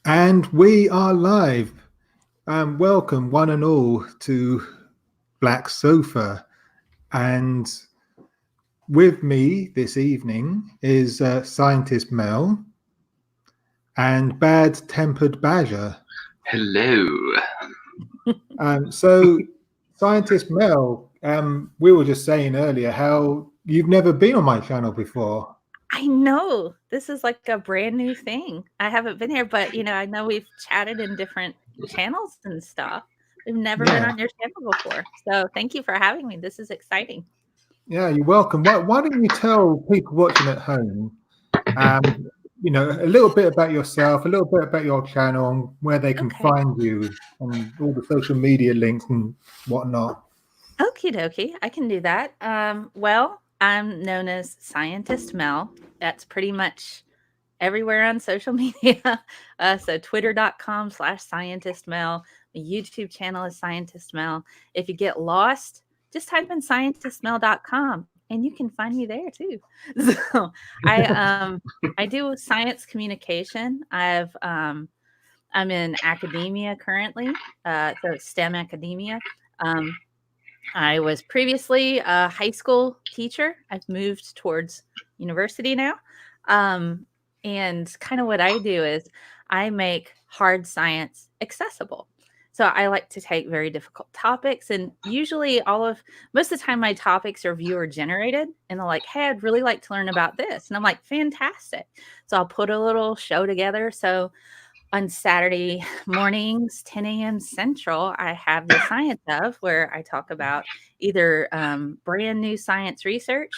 And we are live. Welcome, one and all, to Black Sofa. And with me this evening is Scientist Mel and Bad Tempered Badger. Hello. So, Scientist Mel, we were just saying earlier how you've never been on my channel before. I know. This is like a brand new thing. I haven't been here, but I know we've chatted in different channels and stuff. We've never been on your channel before. So thank you for having me. This is exciting. Yeah, you're welcome. Why don't you tell people watching at home, a little bit about yourself, a little bit about your channel, and where they can find you, and all the social media links and whatnot. Okie dokie. I can do that. Well, I'm known as Scientist Mel. That's pretty much everywhere on social media. So twitter.com/scientistmel. My YouTube channel is Scientist Mel. If you get lost, just type in scientistmel.com and you can find me there too. So I do science communication. I'm in academia currently, so STEM academia. I was previously a high school teacher. I've moved towards university now. And kind of what I do is I make hard science accessible. So I like to take very difficult topics, and usually most of the time my topics are viewer generated, and they're like, hey, I'd really like to learn about this. And I'm like, fantastic. So I'll put a little show together. So on Saturday mornings, 10 a.m. Central, I have the Science of, where I talk about either brand new science research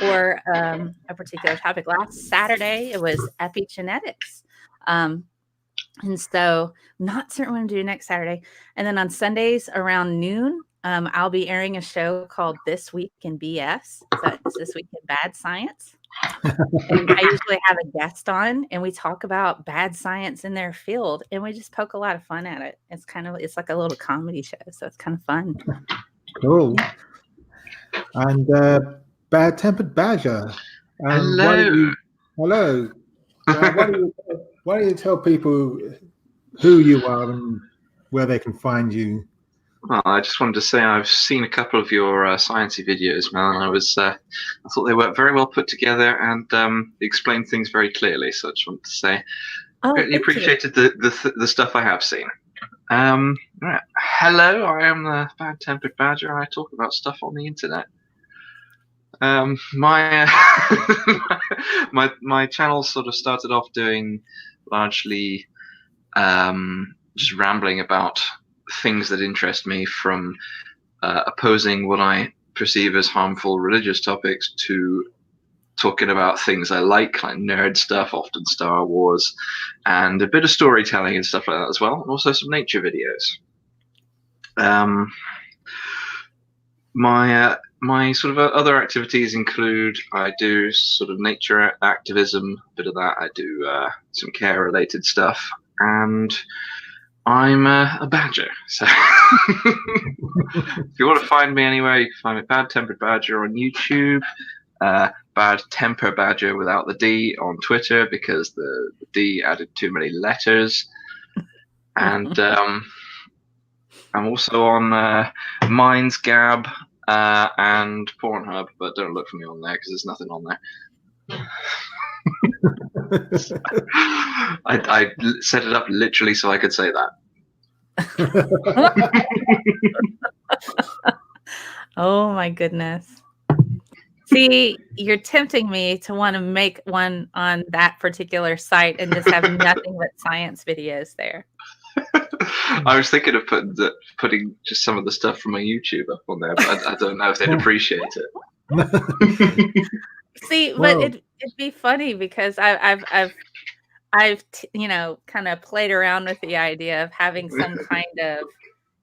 or a particular topic. Last Saturday, it was epigenetics. And so I'm not certain what I'm doing next Saturday. And then on Sundays around noon, I'll be airing a show called This Week in BS. So it's This Week in Bad Science. And I usually have a guest on, and we talk about bad science in their field, and we just poke a lot of fun at it. It's like a little comedy show, so it's kind of fun. Cool. And Bad Tempered Badger. Hello. Hello. Why don't you tell people who you are and where they can find you? Well, I just wanted to say I've seen a couple of your sciencey videos, Mel, and I thought they were very well put together and explained things very clearly. So I just wanted to say, greatly appreciated the stuff I have seen. Right. Hello, I am the Bad Tempered Badger. I talk about stuff on the internet. My channel sort of started off doing largely just rambling about things that interest me, from opposing what I perceive as harmful religious topics to talking about things I like nerd stuff, often Star Wars, and a bit of storytelling and stuff like that as well, and also some nature videos. My sort of other activities include, I do sort of nature activism, a bit of that. I do some care related stuff, and I'm a badger. So if you want to find me anywhere, you can find me Bad Tempered Badger on YouTube, Bad Temper Badger without the D on Twitter, because the D added too many letters. And I'm also on Minds Gab and Pornhub, but don't look for me on there because there's nothing on there. I set it up literally so I could say that. Oh my goodness. See, you're tempting me to want to make one on that particular site and just have nothing but science videos there. I was thinking of putting just some of the stuff from my YouTube up on there, but I don't know if they'd appreciate it. See, but it'd be funny because I've kind of played around with the idea of having some kind of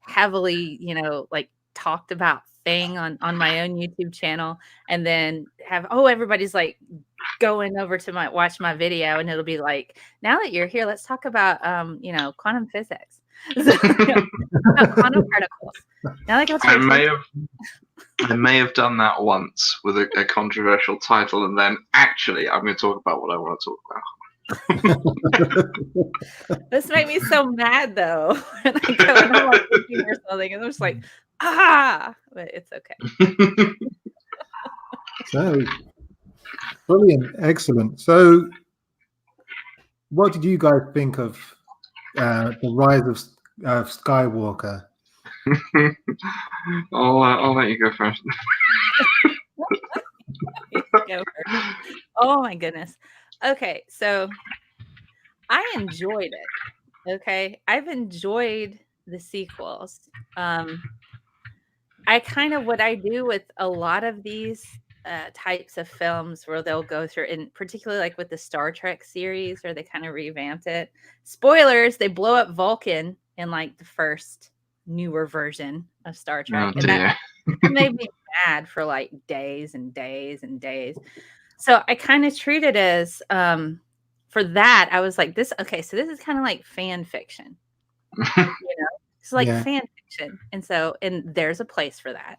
heavily, like talked about thing on my own YouTube channel, and then everybody's like going over to watch my video, and it'll be like, now that you're here, let's talk about quantum physics. Quantum particles. Now I may have done that once with a controversial title, and then actually I'm going to talk about what I want to talk about. This made me so mad though. When I go and I'm like looking or something, and I'm just like, but it's okay. So brilliant, excellent. So, what did you guys think of the Rise of Skywalker? I'll let you go first. Go first. Oh my goodness. Okay, so I enjoyed it. Okay, I've enjoyed the sequels. I kind of what I do with a lot of these types of films where they'll go through, and particularly like with the Star Trek series, where they kind of revamped it. Spoilers: they blow up Vulcan in like the first newer version of Star Trek, Oh and that dear. made me mad for like days and days and days. So I kind of treat it as for that, I was like, this okay, so this is kind of like fan fiction. You know, it's like Yeah. fan fiction. And there's a place for that.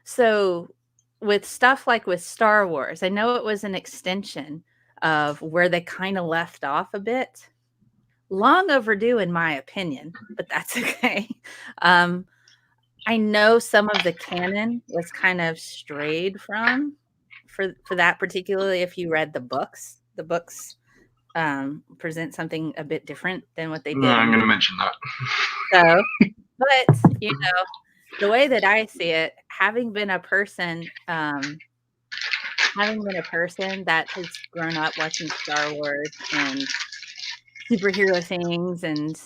So with stuff like with Star Wars, I know it was an extension of where they kind of left off a bit. Long overdue, in my opinion, but that's okay. I know some of the canon was kind of strayed from for that, particularly if you read the books. The books present something a bit different than what they No, did. I'm going to mention that. So, but you know, the way that I see it, having been a person that has grown up watching Star Wars and superhero things and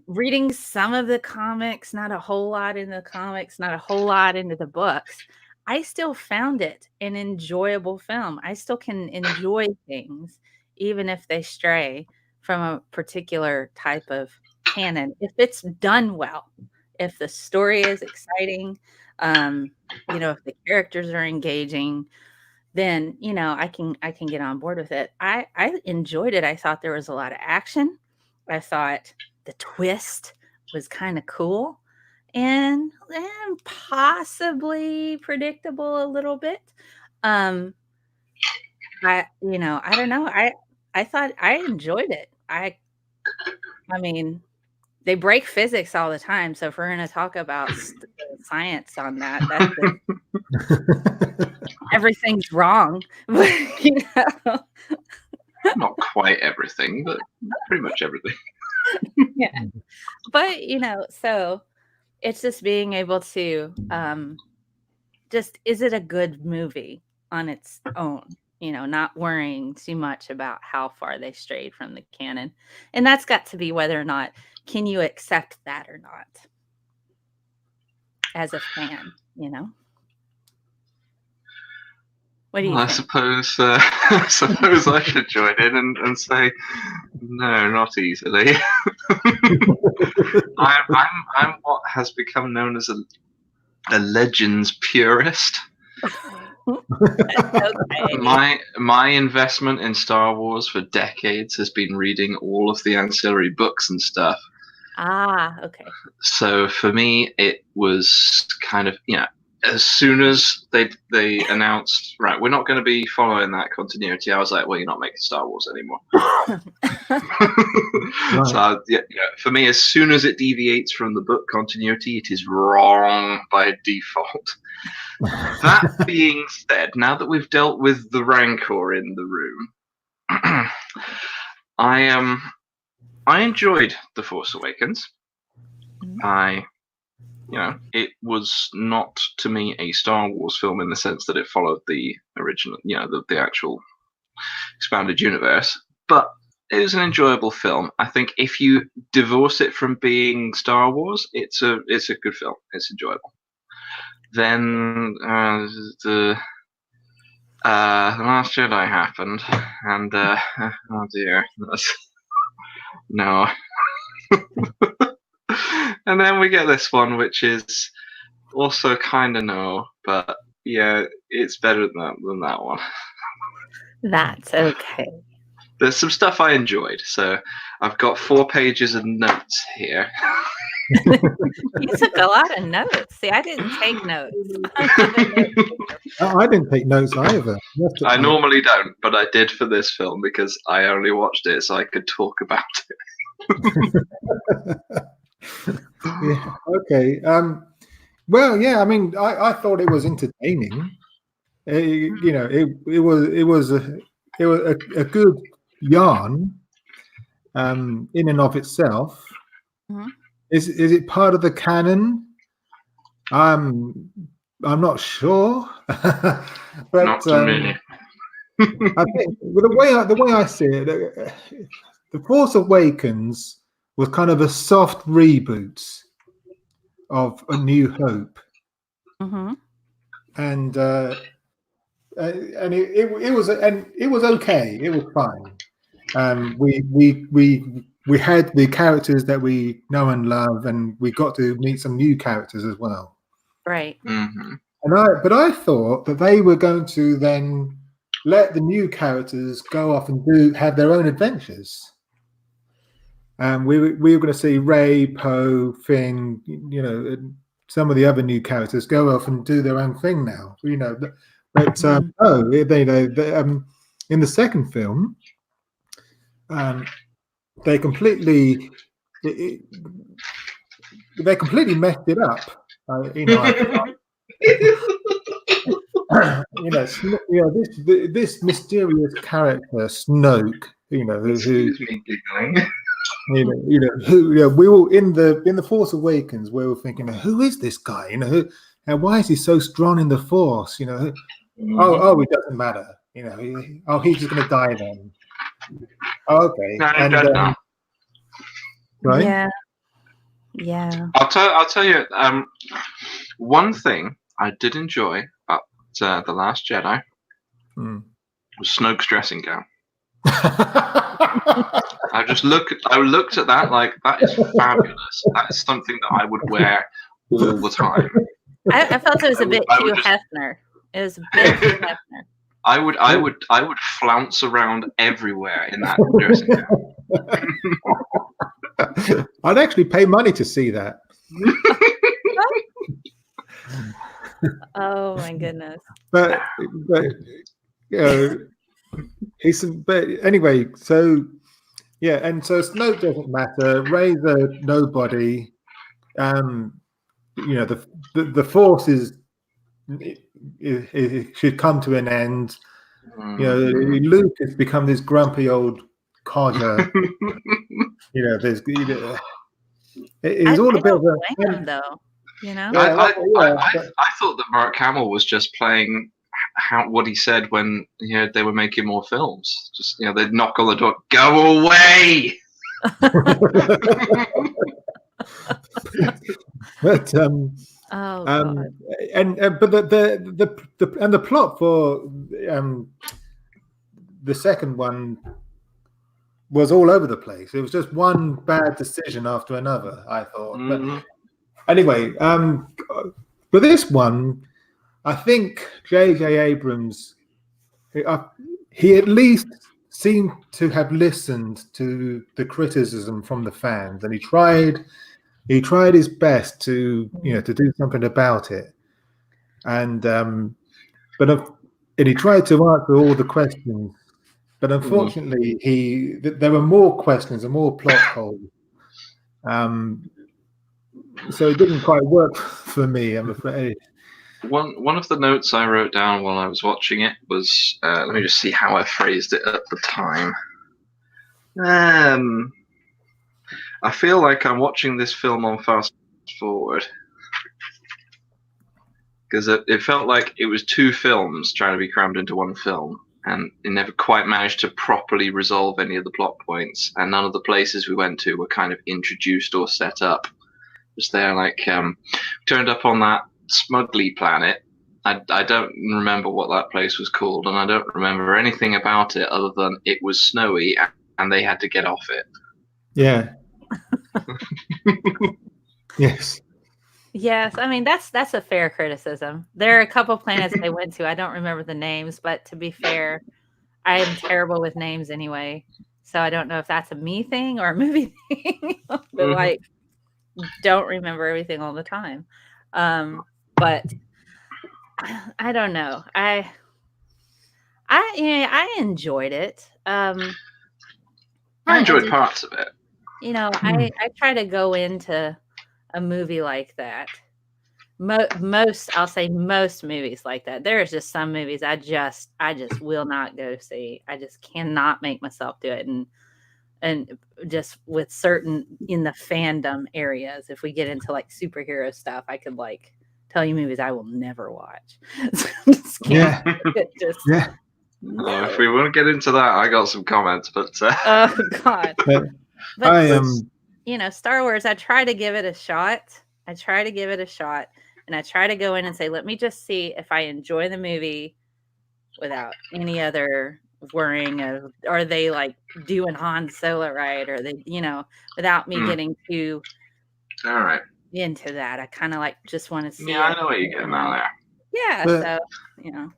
reading some of the comics, not a whole lot in the comics, not a whole lot into the books, I still found it an enjoyable film. I still can enjoy things, even if they stray from a particular type of canon. If it's done well, if the story is exciting, if the characters are engaging, then I can get on board with it. I enjoyed it. I thought there was a lot of action. I thought the twist was kind of cool and possibly predictable a little bit. I don't know. I thought I enjoyed it. I mean, they break physics all the time. So if we're going to talk about science on that, everything's wrong. But, Not quite everything, but pretty much everything. yeah. But, so it's just being able to is it a good movie on its own? Not worrying too much about how far they strayed from the canon. And that's got to be whether or not can you accept that or not as a fan, What do you think? I suppose I should join in and say no, not easily. I'm what has become known as a Legends purist. Okay. My investment in Star Wars for decades has been reading all of the ancillary books and stuff. Okay. So for me, it was kind of, as soon as they announced, right, we're not going to be following that continuity, I was like, well, you're not making Star Wars anymore. Right. So for me, as soon as it deviates from the book continuity, it is wrong by default. That being said, now that we've dealt with the Rancor in the room, I enjoyed The Force Awakens. It was not to me a Star Wars film in the sense that it followed the original, the actual expanded universe, but it was an enjoyable film. I think if you divorce it from being Star Wars, it's a good film. It's enjoyable. Then the Last Jedi happened, and oh dear, no. And then we get this one, which is also kind of no, but yeah, it's better than that one. That's okay. there's some stuff I enjoyed. So I've got 4 pages of notes here. You took a lot of notes. See, I didn't take notes. I didn't take notes either. I normally don't, but I did for this film because I only watched it so I could talk about it. Yeah. Okay. Well, yeah. I mean, I thought it was entertaining. You know, it was a good yarn. In and of itself. Mhm. Is it part of the canon? I'm not sure, but Not to me. I think the way I see it, The Force Awakens was kind of a soft reboot of A New Hope, Mhm. and it was okay. It was fine. We had the characters that we know and love, and we got to meet some new characters as well. Right. Mm-hmm. But I thought that they were going to then let the new characters go off and have their own adventures. We were going to see Rey, Poe, Finn, you know, and some of the other new characters go off and do their own thing now. You know, but in the second film, they completely messed it up. You know, this mysterious character Snoke. You know, Excuse me giggling. We were in the Force Awakens. We were thinking, who is this guy? You know, and why is he so strong in the Force? You know, it doesn't matter. You know, he's just going to die then. Oh, okay. No, And, right? Yeah. Yeah. I'll tell you. One thing I did enjoy about The Last Jedi was Snoke's dressing gown. I looked at that like, that is fabulous. That is something that I would wear all the time. I felt it was a bit too Hefner. It was a bit too Hefner. I would flounce around everywhere in that dressing gown. I'd actually pay money to see that. Oh my goodness! But you know, but anyway, so yeah, and so Snoke doesn't matter. Rey's a nobody. You know, the Force it should come to an end. You know, Luke has become this grumpy old codger. You know, it's all a bit of a though. You know, I thought that Mark Hamill was just playing what he said when they were making more films. Just they'd knock on the door, go away. But the plot for the second one was all over the place. It was just one bad decision after another, I thought. Mm-hmm. But anyway, for this one, I think JJ Abrams, he at least seemed to have listened to the criticism from the fans, and he tried his best to do something about it, and he tried to answer all the questions, but unfortunately there were more questions and more plot holes, so it didn't quite work for me, I'm afraid. One of the notes I wrote down while I was watching it was, let me just see how I phrased it at the time. I feel like I'm watching this film on fast forward, because it felt like it was 2 films trying to be crammed into one film, and it never quite managed to properly resolve any of the plot points, and none of the places we went to were kind of introduced or set up. Just there, like, turned up on that Smugly planet. I don't remember what that place was called, and I don't remember anything about it other than it was snowy and they had to get off it. Yeah. Yes. Yes, I mean that's a fair criticism. There are a couple planets they went to. I don't remember the names, but to be fair, I'm terrible with names anyway. So I don't know if that's a me thing or a movie thing. But like, don't remember everything all the time. But I don't know. I enjoyed it. I enjoyed parts of it. You know, I try to go into a movie like that. I'll say most movies like that. There's just some movies I just will not go see. I just cannot make myself do it. And just with certain in the fandom areas, if we get into like superhero stuff, I could like tell you movies I will never watch. Just can't. No. If we want to get into that, I got some comments, but oh god. But I am. You know, Star Wars. I try to give it a shot. And I try to go in and say, let me just see if I enjoy the movie without any other worrying of, are they like doing Han Solo right? Or they, you know, without me getting too all right into that. I kind of like just want to see. Yeah, I know what you're getting out there. Yeah, so you know.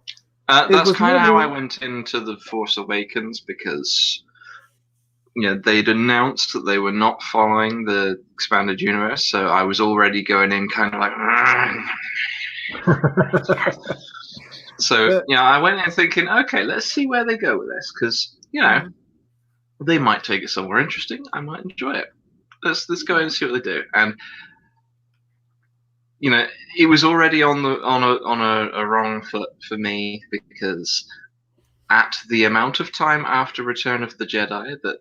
That's kind of how I went into The Force Awakens, because they'd announced that they were not following the expanded universe, so I was already going in kind of like so I went in thinking, okay, let's see where they go with this, because they might take it somewhere interesting. I might enjoy it. Let's go in and see what they do. And it was already on a wrong foot for me, because at the amount of time after Return of the Jedi that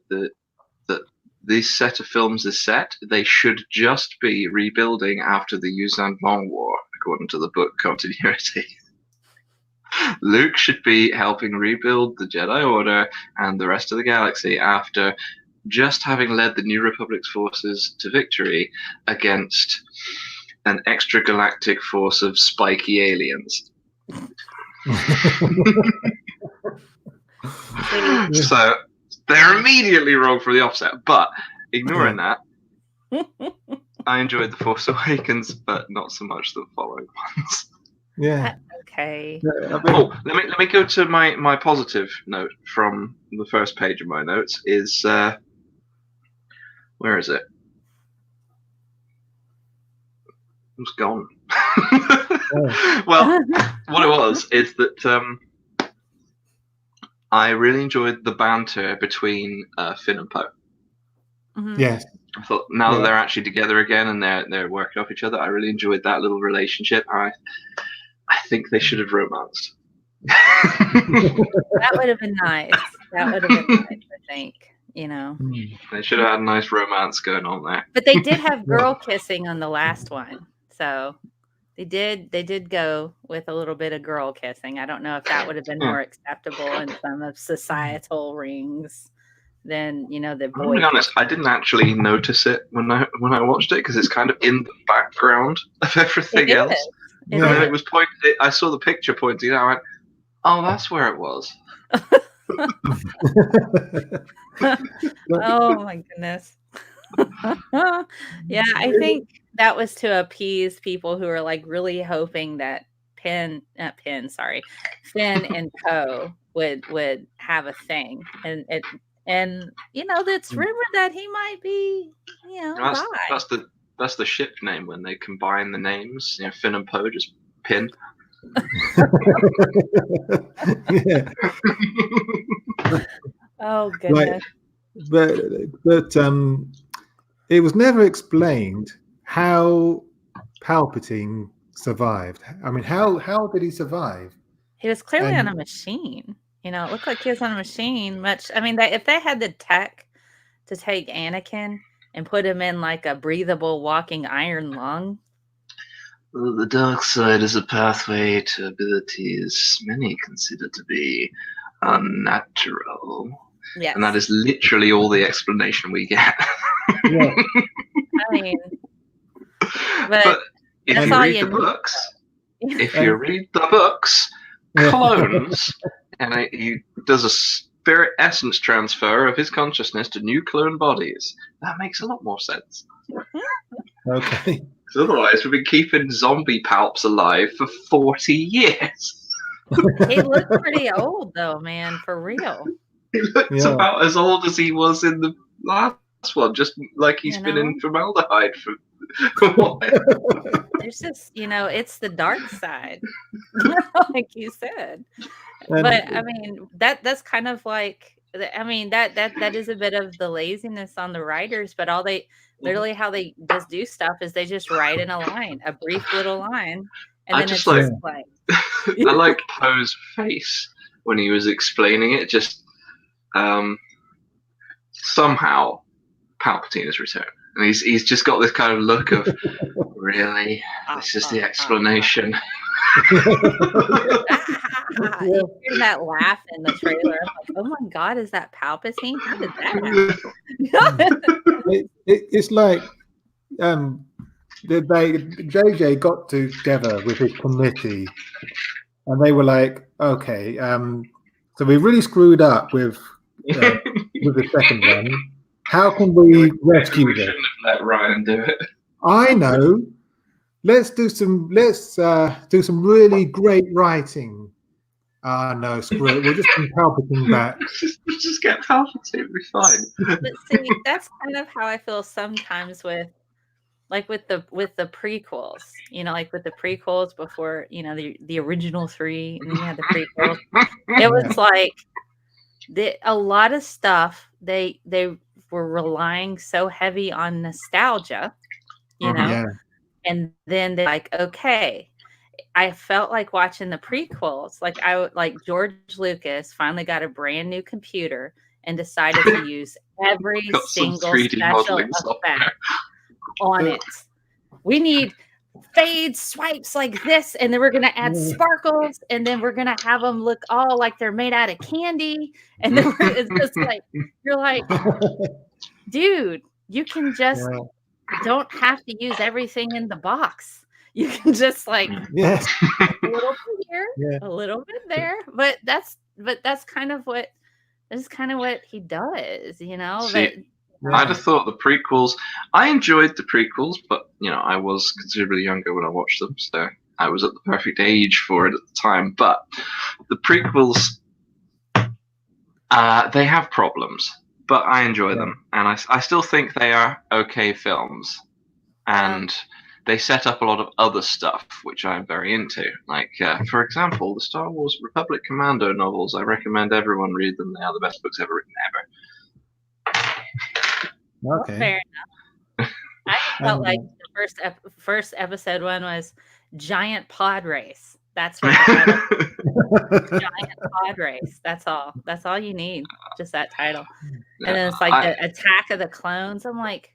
this set of films is set, they should just be rebuilding after the Yuuzhan Vong War, according to the book continuity. Luke should be helping rebuild the Jedi Order and the rest of the galaxy after just having led the New Republic's forces to victory against an extragalactic force of spiky aliens. So they're immediately wrong for the offset, but ignoring that, I enjoyed The Force Awakens, but not so much the following ones. Yeah. Okay. Oh, let me go to my positive note from the first page of my notes. Is where is it? It's gone. Well, what it was is that I really enjoyed the banter between Finn and Poe. Yes. I thought now that they're actually together again and they're working off each other, I really enjoyed that little relationship. I think they should have romanced. That would have been nice. I think. They should have had a nice romance going on there. But they did have girl kissing on the last one, so they did go with a little bit of girl kissing. I don't know if that would have been more acceptable in some of societal rings than the boy. I'll be honest, I didn't actually notice it when I watched it, because it's kind of in the background of everything else. It was pointed. I saw the picture pointing out. I went, "Oh, that's where it was." Oh my goodness. Yeah, I think that was to appease people who are like really hoping that Finn and Poe would have a thing, and it's rumored that he might be that's the ship name when they combine the names. Finn and Poe, just Pin. Yeah. Oh goodness. But it was never explained how Palpatine survived. I mean, how did he survive? He was clearly on a machine. It looked like he was on a machine. If they had the tech to take Anakin and put him in like a breathable walking iron lung. Well, the dark side is a pathway to abilities many consider to be unnatural. Yes. And that is literally all the explanation we get. Yeah. But if you read the books, clones, and he does a spirit essence transfer of his consciousness to new clone bodies. That makes a lot more sense. Okay. Otherwise, we've been keeping zombie palps alive for 40 years. He looked pretty old though, man, for real. He looks about as old as he was in the last one, just like he's been in formaldehyde for a while. There's just, it's the dark side, like you said. But I mean, that's kind of like, I mean, that is a bit of the laziness on the writers, but literally how they just do stuff is they just write in a line, a brief little line, and then it's just like I like Poe's face when he was explaining it. Just somehow Palpatine has returned, and he's just got this kind of look of really, this is the explanation. You hear that laugh in the trailer. I'm like, oh my god, is that Palpatine? How did that happen? It's like JJ got together with his committee, and they were like, okay, so we really screwed up with the second one. How can we rescue this? Shouldn't have let Ryan do it. I know. Let's do some really great writing. No, screw it. We'll just bring Palpatine back. just get Palpatine, it'll be fine. But see, that's kind of how I feel sometimes with the prequels. Like with the prequels before, the original 3, and then you had the prequels. It was like a lot of stuff they were relying so heavy on nostalgia, and then they're like, okay. I felt like watching the prequels. Like George Lucas finally got a brand new computer and decided to use every single special effect on it. We need fade swipes like this, and then we're gonna add sparkles, and then we're gonna have them look all like they're made out of candy, and then it's just like you're like, dude, you can just don't have to use everything in the box. You can just like a little bit here, a little bit there, but that's kind of what he does, See, I'd have thought the prequels. I enjoyed the prequels, but I was considerably younger when I watched them, so I was at the perfect age for it at the time. But the prequels, they have problems, but I enjoy them, and I still think they are okay films, and they set up a lot of other stuff, which I'm very into. Like, for example, the Star Wars Republic Commando novels. I recommend everyone read them. They are the best books ever written ever. Okay. Fair enough. I felt like the first episode one was Giant Pod Race. That's what Giant Pod Race. That's all. That's all you need. Just that title. And then it's like the Attack of the Clones. I'm like,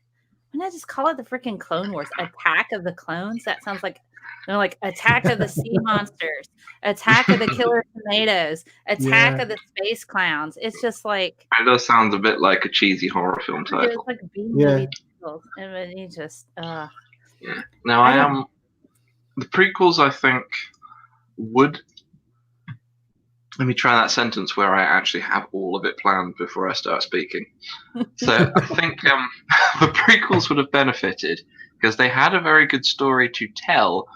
why not just call it the freaking Clone Wars? Attack of the Clones? That sounds like like Attack of the Sea Monsters, Attack of the Killer Tomatoes, Attack of the Space Clowns. It's just like it does sound a bit like a cheesy horror film title. It's like B-movie titles, and you just Now the prequels. I think would. Let me try that sentence where I actually have all of it planned before I start speaking. So I think the prequels would have benefited because they had a very good story to tell,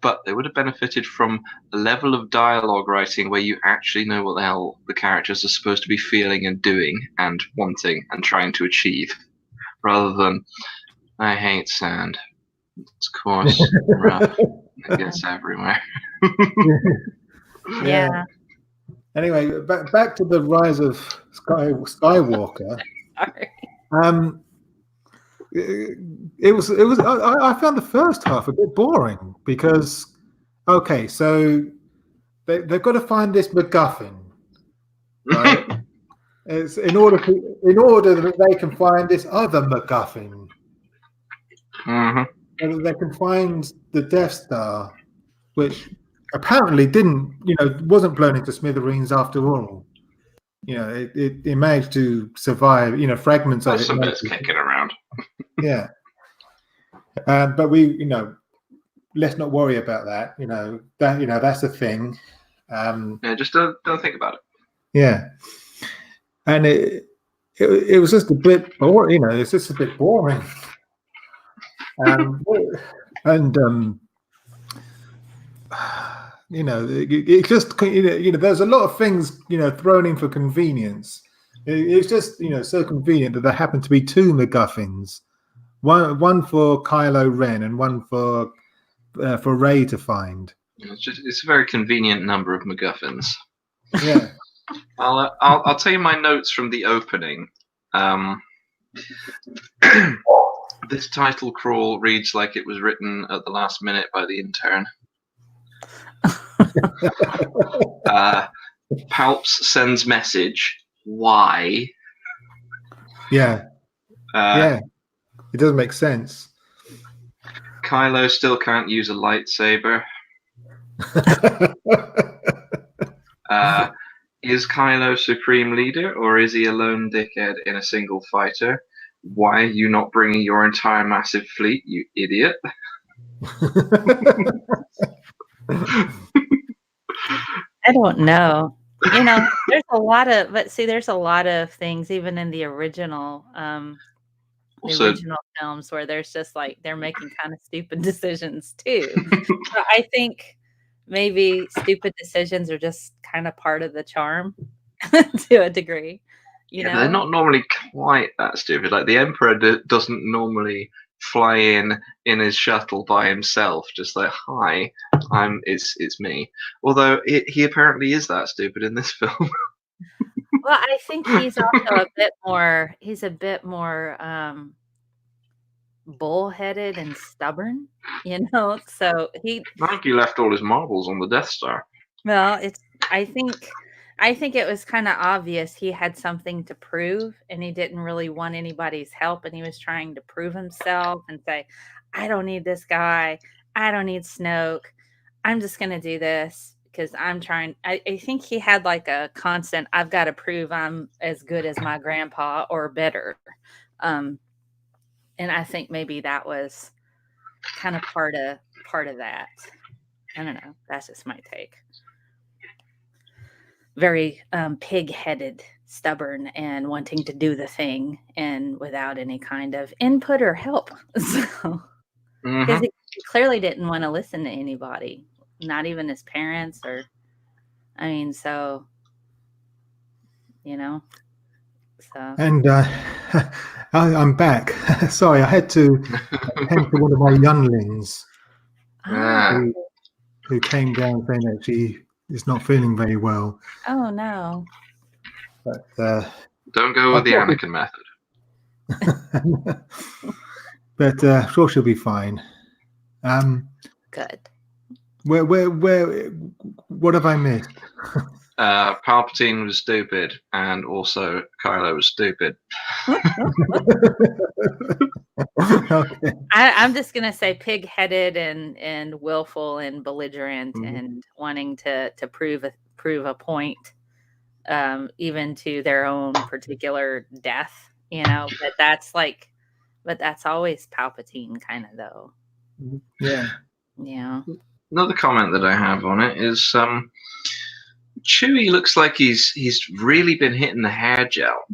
but they would have benefited from a level of dialogue writing where you actually know what the hell the characters are supposed to be feeling and doing and wanting and trying to achieve, rather than, I hate sand. It's coarse, rough, it gets everywhere. Yeah. Anyway, back to the Rise of Skywalker. Sorry. It was. I found the first half a bit boring because, okay, so they've got to find this MacGuffin, right? It's in order that they can find this other MacGuffin, and they can find the Death Star, which apparently wasn't blown into smithereens after all. It managed to survive. Fragments of it. Some bits kicking around. Yeah, but we, let's not worry about that. That's a thing. Just don't think about it. Yeah, and it was just a bit boring. It's just a bit boring. It just there's a lot of things thrown in for convenience. It's just so convenient that there happen to be two MacGuffins, one for Kylo Ren and one for Rey to find. It's a very convenient number of MacGuffins. Yeah. I'll tell you my notes from the opening. This title crawl reads like it was written at the last minute by the intern. Palps sends message. Why? Yeah. Yeah. It doesn't make sense. Kylo still can't use a lightsaber. Is Kylo supreme leader, or is he a lone dickhead in a single fighter? Why are you not bringing your entire massive fleet, you idiot? I don't know. There's a lot of things even in the original films where there's just like they're making kind of stupid decisions too. So I think maybe stupid decisions are just kind of part of the charm to a degree. They're not normally quite that stupid. Like the Emperor doesn't normally fly in his shuttle by himself, just like, hi, it's me. Although he apparently is that stupid in this film. Well, I think he's also a bit more bullheaded and stubborn, so I think he left all his marbles on the Death Star. Well, I think it was kind of obvious he had something to prove and he didn't really want anybody's help, and he was trying to prove himself and say, I don't need this guy. I don't need Snoke. I'm just going to do this because I'm trying. I think he had like a constant, I've got to prove I'm as good as my grandpa or better. And I think maybe that was kind of part of that. I don't know. That's just my take. Very pig-headed, stubborn, and wanting to do the thing, and without any kind of input or help. So, because he clearly didn't want to listen to anybody, not even his parents, or, so. So. And I'm back. Sorry, I had to attend to one of my younglings who came down saying that she is not feeling very well. Oh no! But don't go with the Anakin method. But sure, she'll be fine. Good. Where? What have I missed? Palpatine was stupid, and also Kylo was stupid. Okay. I'm just gonna say pig-headed and willful and belligerent and wanting to prove a point, even to their own particular death, But that's always Palpatine, kind of though. Yeah. Yeah. Another comment that I have on it is Chewie looks like he's really been hitting the hair gel.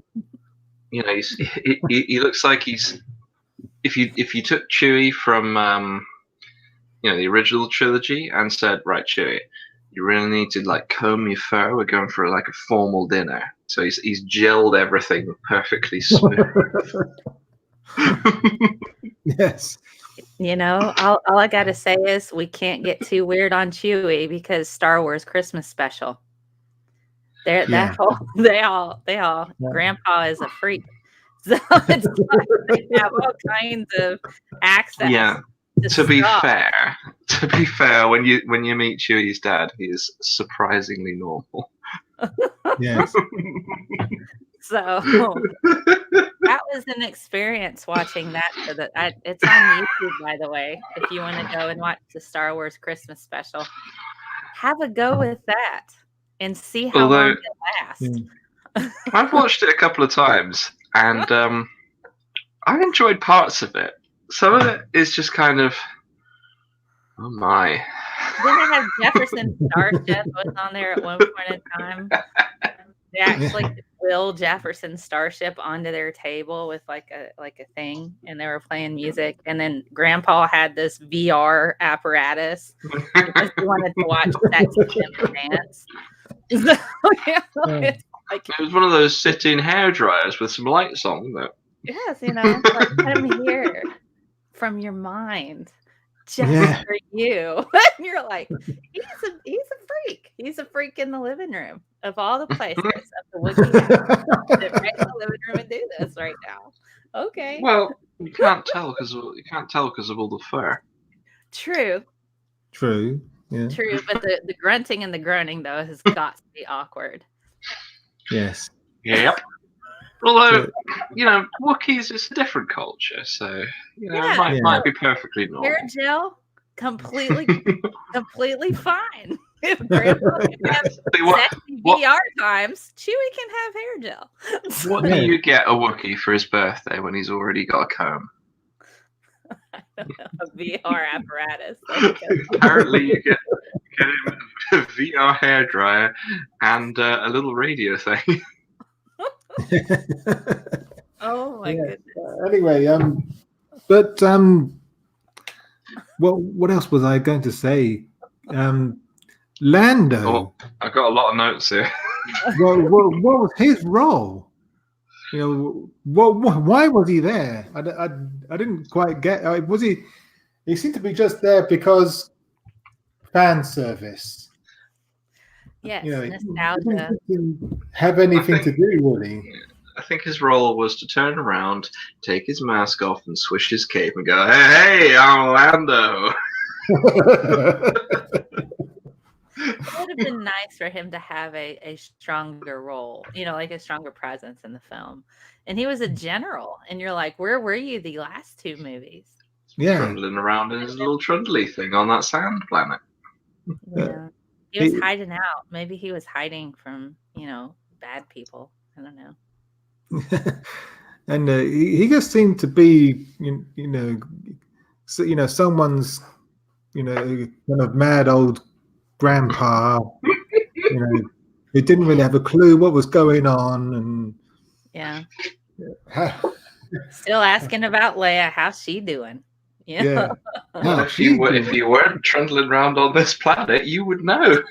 He looks like he's. If you took Chewie from the original trilogy and said, right, Chewie, you really need to like comb your fur. We're going for like a formal dinner. So he's gelled everything perfectly smooth. Yes. All I gotta say is we can't get too weird on Chewie because Star Wars Christmas special. They all Grandpa is a freak. So it's like they have all kinds of access. Yeah. To be fair, when you meet Chewie's dad, he is surprisingly normal. Yes. So that was an experience watching that. It's on YouTube, by the way. If you want to go and watch the Star Wars Christmas special, have a go with that and see how long it lasts. I've watched it a couple of times, and I enjoyed parts of it. Some of it is just kind of, oh my. Didn't it have Jefferson Starship was on there at one point in time? They actually Will Jefferson's starship onto their table with like a thing, and they were playing music. And then Grandpa had this VR apparatus because he wanted to watch sexy women dance. So, it's like, It was one of those sit-in hair dryers with some lights on, though. yes, like come here from your mind, just for you. And you're like, he's a freak. He's a freak in the living room of all the places of the Wookiee house. Sit right in the living room and do this right now. Okay. Well, you can't tell because of all the fur. True. Yeah. True, but the grunting and the groaning though has got to be awkward. Yes. Yep. Although, Wookiees is a different culture, so it might be perfectly normal. Hair gel, completely fine. If Grandpa can have sexy VR times, Chewie can have hair gel. What do you get a Wookiee for his birthday when he's already got a comb? A VR apparatus. Apparently, you get him a VR hairdryer and a little radio thing. Oh my goodness. Anyway, what else was I going to say? Lando. Oh, I've got a lot of notes here. what was his role? Why was he there? I didn't quite get. Was he? He seemed to be just there because fan service. Yes, nostalgia. He didn't have anything to do really. I think his role was to turn around, take his mask off, and swish his cape and go, "Hey, I'm Lando." It would have been nice for him to have a stronger role, like a stronger presence in the film. And he was a general, and you're like, where were you the last two movies? Yeah, trundling around in his little trundly thing on that sand planet. Yeah, he was hiding out. Maybe he was hiding from bad people. I don't know. And he just seemed to be, someone's, kind of mad old grandpa, who didn't really have a clue what was going on, and still asking about Leia. How's she doing? Yeah. Well, if you weren't trundling around on this planet, you would know.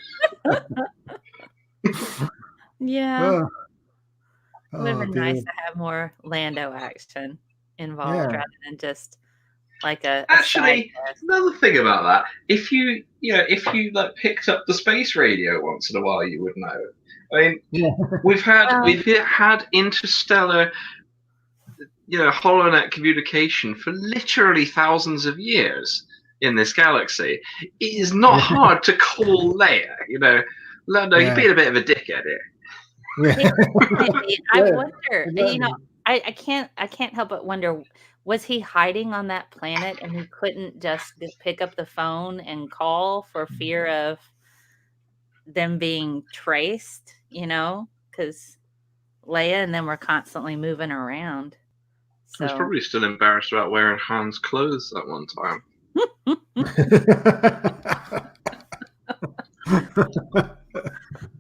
Yeah. It would have been nice to have more Lando action involved rather than just like actually another thing about that. If you like picked up the space radio once in a while, you would know. I mean, we've had interstellar, HoloNet communication for literally thousands of years in this galaxy. It is not hard to call Leia. Lando, you're being a bit of a dickhead here. I wonder. I can't help but wonder. Was he hiding on that planet and he couldn't just pick up the phone and call for fear of them being traced? Because Leia and them were constantly moving around. So. He was probably still embarrassed about wearing Han's clothes at one time.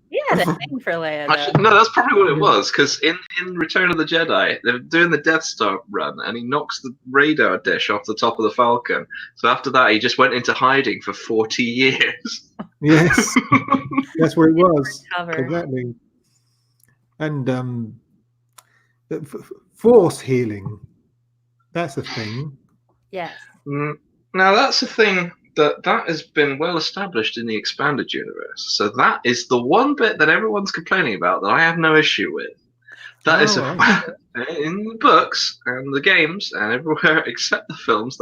He had a thing for Leia. Actually, no, that's probably what it was. Because in Return of the Jedi, they're doing the Death Star run, and he knocks the radar dish off the top of the Falcon. So after that, he just went into hiding for 40 years. Yes, that's where it was. Exactly. And force healing. That's a thing. Yes. Now that's a thing that has been well established in the expanded universe. So that is the one bit that everyone's complaining about that I have no issue with. That is in the books and the games and everywhere except the films.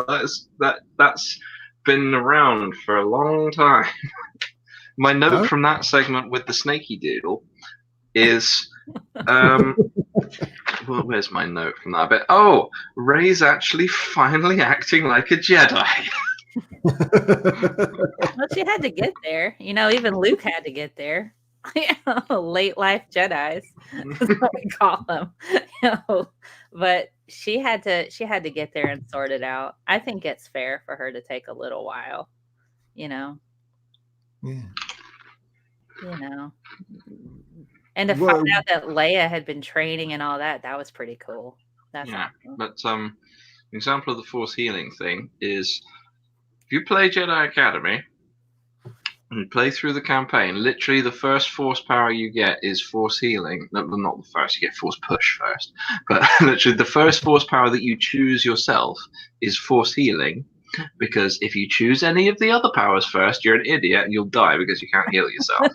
That's been around for a long time. My note from that segment with the snaky doodle is. Well, where's my note from that bit? Oh, Rey's actually finally acting like a Jedi. Well, she had to get there. Even Luke had to get there. Late life Jedis, is what we call them. But she had to get there and sort it out. I think it's fair for her to take a little while. Yeah. And to find out that Leia had been training and all that, that was pretty cool. That's awesome. But an example of the Force healing thing is if you play Jedi Academy and you play through the campaign, literally the first Force power you get is Force healing. No, not the first, you get Force push first. But literally the first Force power that you choose yourself is Force healing. Because if you choose any of the other powers first, you're an idiot and you'll die because you can't heal yourself.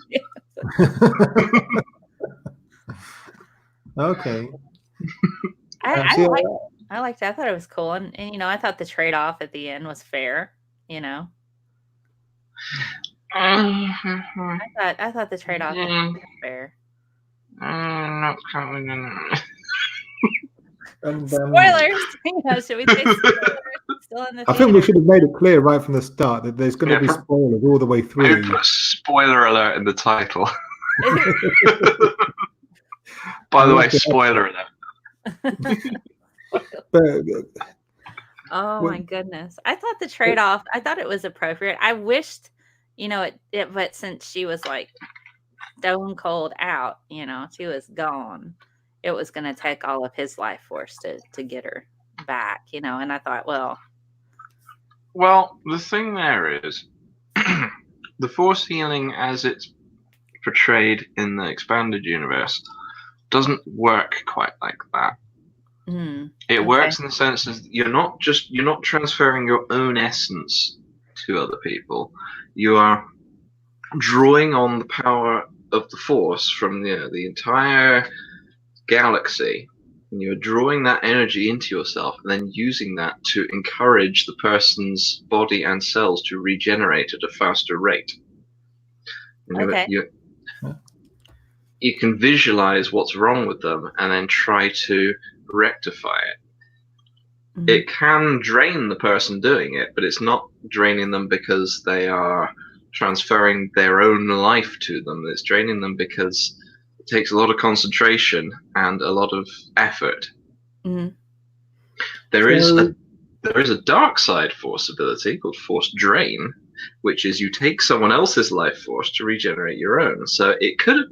Okay. I liked it. I thought it was cool. And I thought the trade-off at the end was fair, I thought the trade-off was fair. Not And, spoilers! Should we say spoilers? Still in the I think we should have made it clear right from the start that there's going to be spoilers all the way through. Put a spoiler alert in the title. By the way, spoiler alert. Oh my goodness. I thought the trade-off, I thought it was appropriate. I wished, but since she was like stone cold out, she was gone. It was going to take all of his life force to get her back, and I thought, well, the thing there is the Force healing as it's portrayed in the expanded universe doesn't work quite like that. It works in the sense that you're not transferring your own essence to other people. You are drawing on the power of the Force from the entire galaxy, and you're drawing that energy into yourself and then using that to encourage the person's body and cells to regenerate at a faster rate. You can visualize what's wrong with them and then try to rectify it. It can drain the person doing it, but it's not draining them because they are transferring their own life to them. It's draining them because it takes a lot of concentration and a lot of effort. There is a dark side Force ability called Force Drain, which is you take someone else's life force to regenerate your own. So it could have,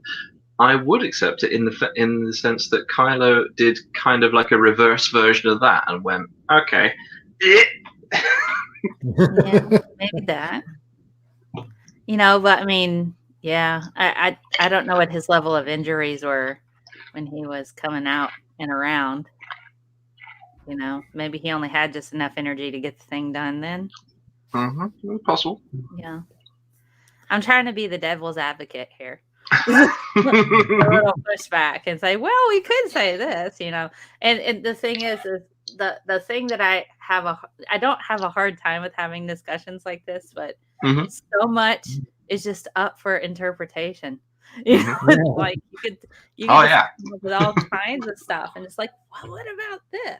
I would accept it in the sense that Kylo did kind of like a reverse version of that and went, okay. Yeah, maybe that. But I mean, yeah, I don't know what his level of injuries were when he was coming out and around. Maybe he only had just enough energy to get the thing done then. Possible. Yeah. I'm trying to be the devil's advocate here. A little pushback and say, well, we could say this, and the thing is the thing that I don't have a hard time with having discussions like this, but so much is just up for interpretation. It's like you could with all kinds of stuff, and it's like, well, what about this?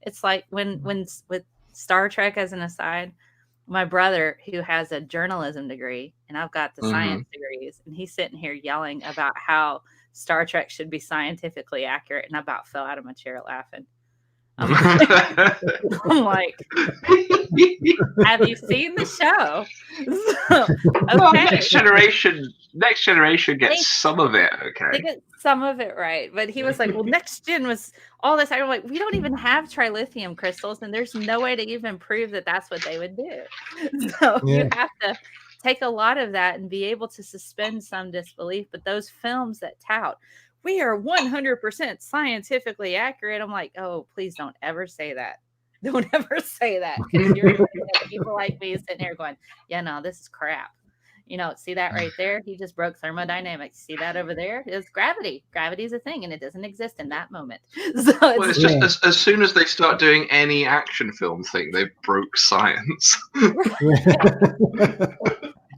It's like when with Star Trek, as an aside, my brother, who has a journalism degree and I've got the science degrees, and he's sitting here yelling about how Star Trek should be scientifically accurate, and I about fell out of my chair laughing. I'm like, have you seen the show? Okay. Well, next generation gets some of it. Okay, they get some of it right, but he was like, well, next gen was all this. I'm like, we don't even have trilithium crystals, and there's no way to even prove that that's what they would do. So you have to take a lot of that and be able to suspend some disbelief. But those films that tout, we are 100% scientifically accurate. I'm like, oh, please don't ever say that. Don't ever say that, because you're people like me sitting here going, yeah, no, this is crap. See that right there? He just broke thermodynamics. See that over there? It's gravity. Gravity is a thing, and it doesn't exist in that moment. So it's just as soon as they start doing any action film thing, they broke science.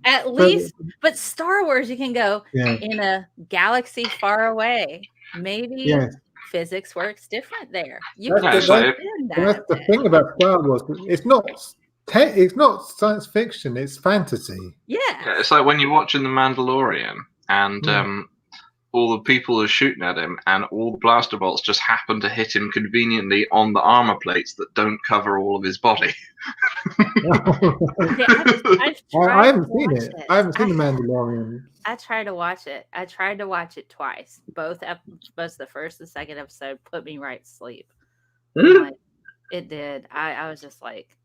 At least, but Star Wars, you can go in a galaxy far away. Maybe physics works different there. That's the thing about Star Wars. It's not science fiction. It's fantasy. Yeah, it's like when you're watching The Mandalorian and all the people are shooting at him, and all the blaster bolts just happen to hit him conveniently on the armor plates that don't cover all of his body. I haven't seen it. I haven't seen The Mandalorian. I tried to watch it. I tried to watch it twice. Both the first and second episode put me right to sleep. I'm like, it did. I was just like,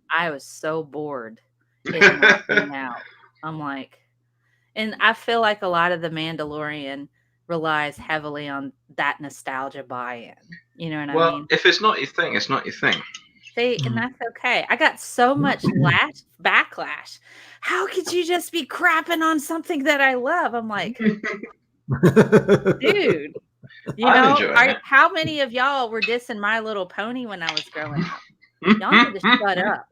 I was so bored. It knocked me out. I'm like, and I feel like a lot of The Mandalorian relies heavily on that nostalgia buy-in. You know what I Well, mean? if it's not your thing, it's not your thing. See, and that's okay. I got so much backlash. How could you just be crapping on something that I love? I'm like, dude, you I'm know, enjoying it. how many of y'all were dissing My Little Pony when I was growing up? Y'all need to shut up,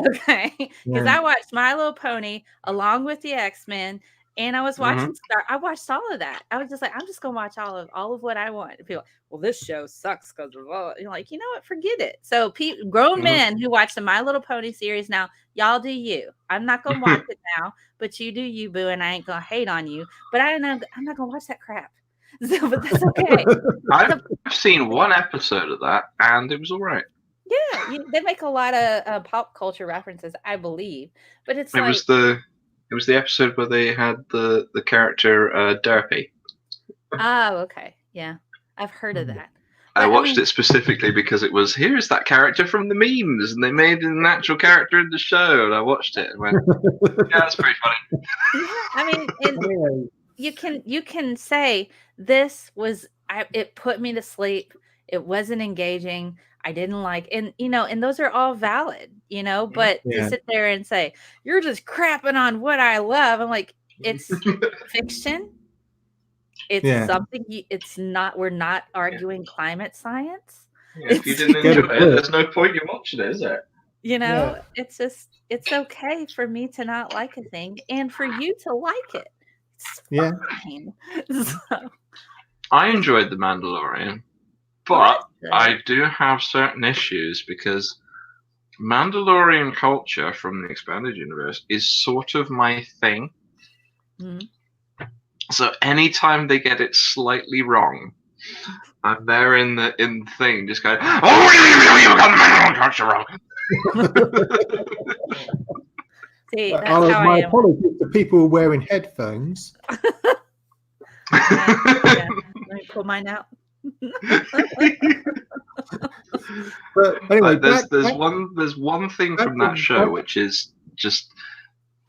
okay? Because I watched My Little Pony along with the X-Men, and I was watching I watched all of that. I was just like, I'm just gonna watch all of what I want. And people, well, this show sucks because you're like, you know what? Forget it. So, grown men who watch the My Little Pony series now, y'all do you. I'm not gonna watch it now, but you do you, boo, and I ain't gonna hate on you. But I'm not gonna watch that crap. So, but that's okay. I've seen one episode of that, and it was all right. Yeah, they make a lot of pop culture references, I believe, but it was the episode where they had the character Derpy. Oh, okay, yeah, I've heard of that. I watched it specifically because it was, here's that character from the memes, and they made an actual character in the show, and I watched it and went, yeah, that's pretty funny. Yeah, I mean, and you can say this was it put me to sleep. It wasn't engaging. I didn't like, and and those are all valid, but to sit there and say, you're just crapping on what I love. I'm like, it's fiction. It's something it's not, we're not arguing climate science. Yeah, if you didn't enjoy it, there's no point in watching it, is there? It's just, it's okay for me to not like a thing and for you to like it. It's fine. So. I enjoyed The Mandalorian. But I do have certain issues because Mandalorian culture from the expanded universe is sort of my thing. So anytime they get it slightly wrong, I'm there in the thing just going, oh, you got the Mandalorian culture wrong. See, that's how my I am. apologies to people wearing headphones. Let me pull mine out. But anyway, there's one thing from that show which is just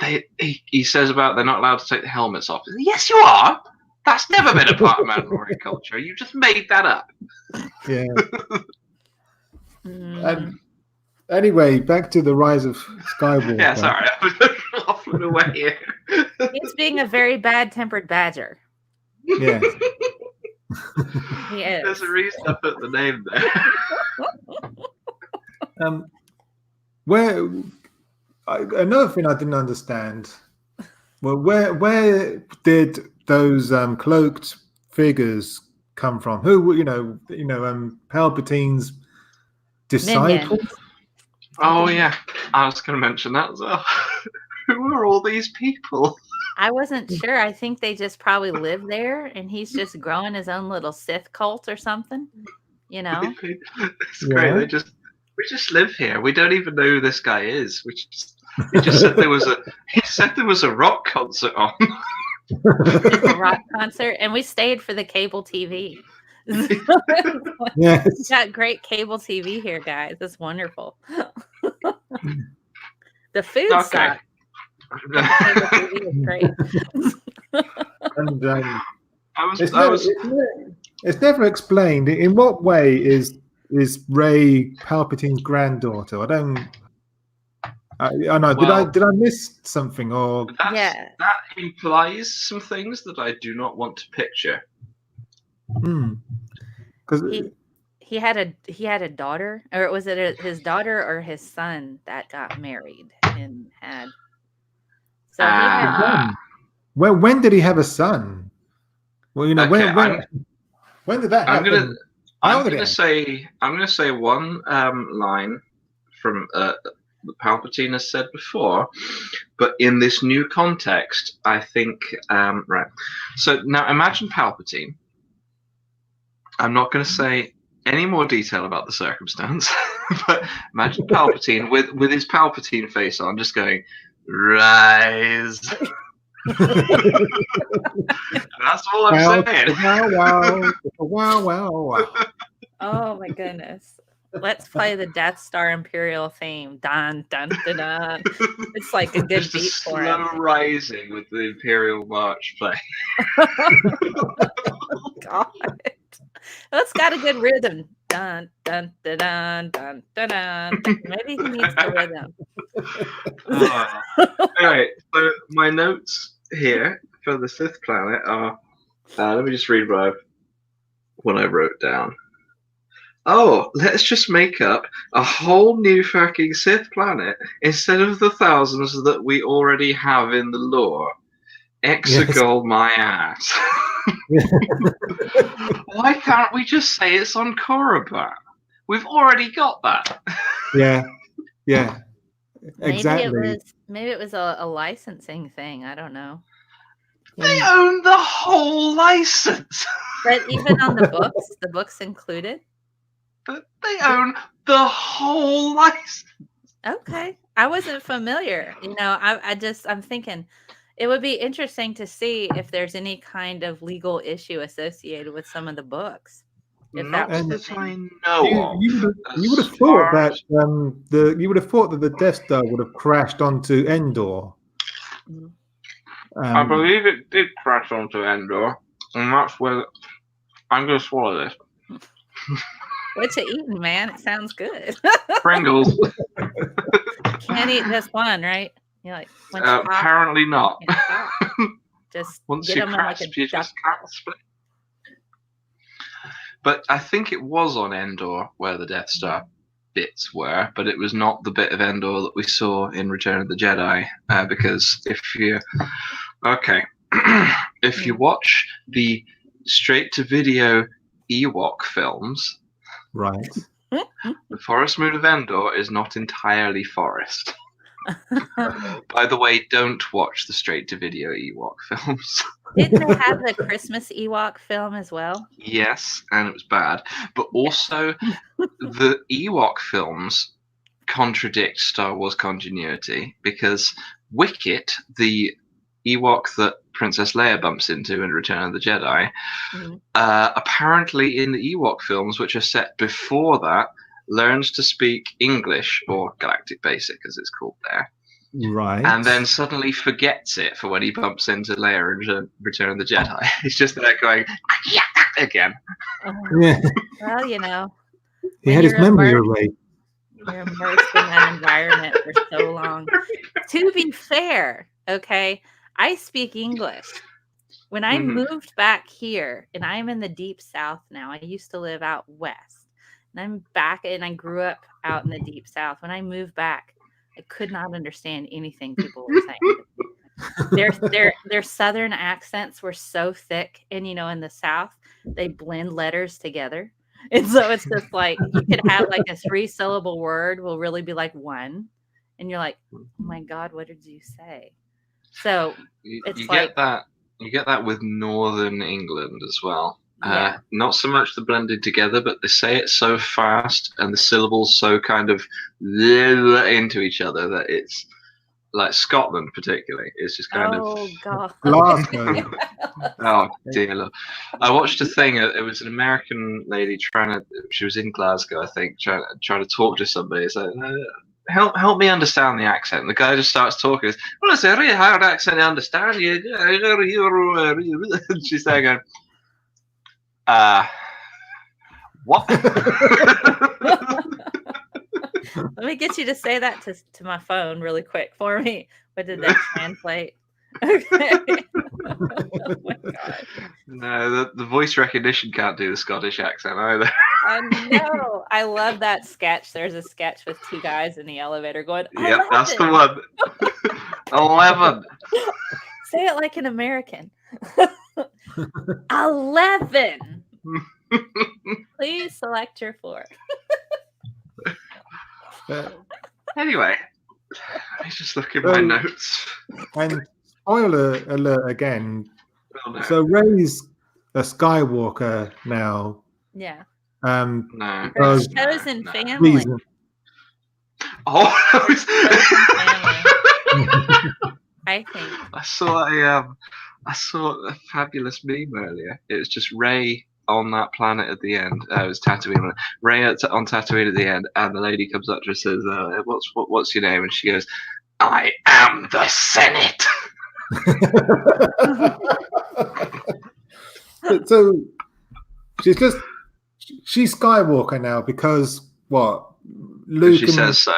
he says about they're not allowed to take the helmets off. Yes, you are. That's never been a part of Mandalorian culture. You just made that up. Yeah. And anyway, back to the Rise of Skywalker. Yeah, sorry, I was off and away here. He's being a very bad-tempered badger. Yeah. He is. There's a reason I put the name there. Another thing I didn't understand. Well, where did those cloaked figures come from? Who Palpatine's disciples? Minions. Oh yeah, I was going to mention that as well. Who are all these people? I wasn't sure. I think they just probably live there, and he's just growing his own little Sith cult or something. It's great. We just live here. We don't even know who this guy is. He just said there was a rock concert on. It's a rock concert, and we stayed for the cable TV. Yes. We got great cable TV here, guys. It's wonderful. The food sucks. The cable TV is great. And it's never explained in what way is Rey Palpatine's granddaughter. I know. Did I miss something or? Yeah, that implies some things that I do not want to picture. Because he had a daughter, or was it his daughter or his son that got married and had? So he had. When did he have a son? Well, when did that happen? I'm gonna say one line from Palpatine has said before, but in this new context, I think right. So now imagine Palpatine. I'm not going to say any more detail about the circumstance, but imagine Palpatine with his Palpatine face on, just going, rise. That's all I'm saying. Wow. Oh my goodness. Let's play the Death Star Imperial theme. Dun dun dun dun. It's like a good Just a beat for slow him. rising with the Imperial March play. God. That's got a good rhythm. Dun dun dun dun dun dun dun. Maybe he needs the rhythm. Anyway, so my notes here for the Sith planet are. Let me just read what I wrote down. Oh, let's just make up a whole new fucking Sith planet instead of the thousands that we already have in the lore. Exegol my ass. Why can't we just say it's on Korriban? We've already got that. Yeah. Maybe Exactly. Maybe it was a licensing thing. I don't know. They own the whole license. But even on the books included. But they own the whole license. Okay, I wasn't familiar. I'm thinking it would be interesting to see if there's any kind of legal issue associated with some of the books. If that was the I thing. know of. You would have thought that the Death Star would have crashed onto Endor. I believe it did crash onto Endor, and that's where I'm going to swallow this. What you eating, man? It sounds good. Pringles. Can't eat just one, right? You're like, apparently not. Just once get you them crash, like a you just can't split. But I think it was on Endor where the Death Star bits were, but it was not the bit of Endor that we saw in Return of the Jedi. Because if you watch the straight-to-video Ewok films, right, the Forest Moon of Endor is not entirely forest. By the way, don't watch the straight-to-video Ewok films. Didn't they have the Christmas Ewok film as well? Yes, and it was bad. But also, the Ewok films contradict Star Wars continuity because Wicket, the Ewok that Princess Leia bumps into in Return of the Jedi, apparently in the Ewok films, which are set before that, learns to speak English, or Galactic Basic as it's called there. Right. And then suddenly forgets it for when he bumps into Leia in Return of the Jedi. He's just there going, yeah, again. Yeah. Well, he had his memory erased. You're immersed in that environment for so long. To be fair, okay, I speak English. When I moved back here, and I'm in the deep South now, I used to live out west. And I'm back, and I grew up out in the deep South. When I moved back, I could not understand anything people were saying. Their southern accents were so thick, and in the South, they blend letters together. And so it's just like you could have like a 3-syllable word will really be like one. And you're like, oh my God, what did you say? So you get that with Northern England as well. Yeah. Not so much the blended together, but they say it so fast and the syllables so kind of into each other that it's like Scotland, particularly. It's just kind of. God. Oh dear Lord. I watched a thing. It was an American lady she was in Glasgow, I think, trying to talk to somebody. It's like, help me understand the accent. And the guy just starts talking. Well, it's a really hard accent to understand. She's there going, what? Let me get you to say that to my phone really quick for me. What did that translate? Okay. Oh my God. No, the voice recognition can't do the Scottish accent either. I know. I love that sketch. There's a sketch with 2 guys in the elevator going, yeah, that's the one. 11. Say it like an American. 11. Please select your floor. Anyway, I just look at my notes. And spoiler alert again. Oh, no. So Rey's a Skywalker now. Yeah. No. Chosen family. Oh, I think. I saw a fabulous meme earlier. It was just Ray on that planet at the end. It was Tatooine. Ray on Tatooine at the end, and the lady comes up to her and says, "What's your name?" And she goes, "I am the Senate." So she's Skywalker now because what? Luke. She says so.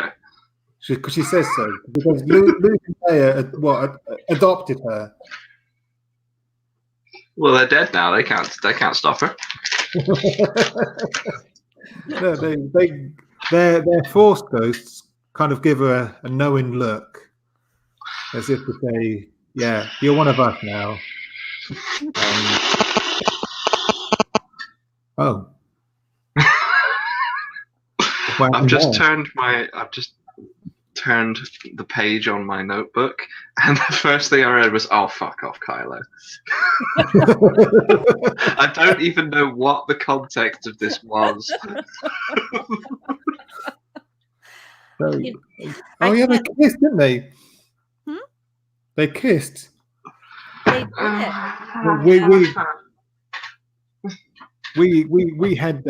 Because she says so. Because Luke and Leia adopted her. Well, they're dead now. They can't stop her. No, their Force ghosts kind of give her a knowing look, as if to say, "Yeah, you're one of us now." Oh. I've just turned the page on my notebook, and the first thing I read was, "Oh, fuck off, Kylo." I don't even know what the context of this was. They kissed, didn't they? They kissed. They did. We had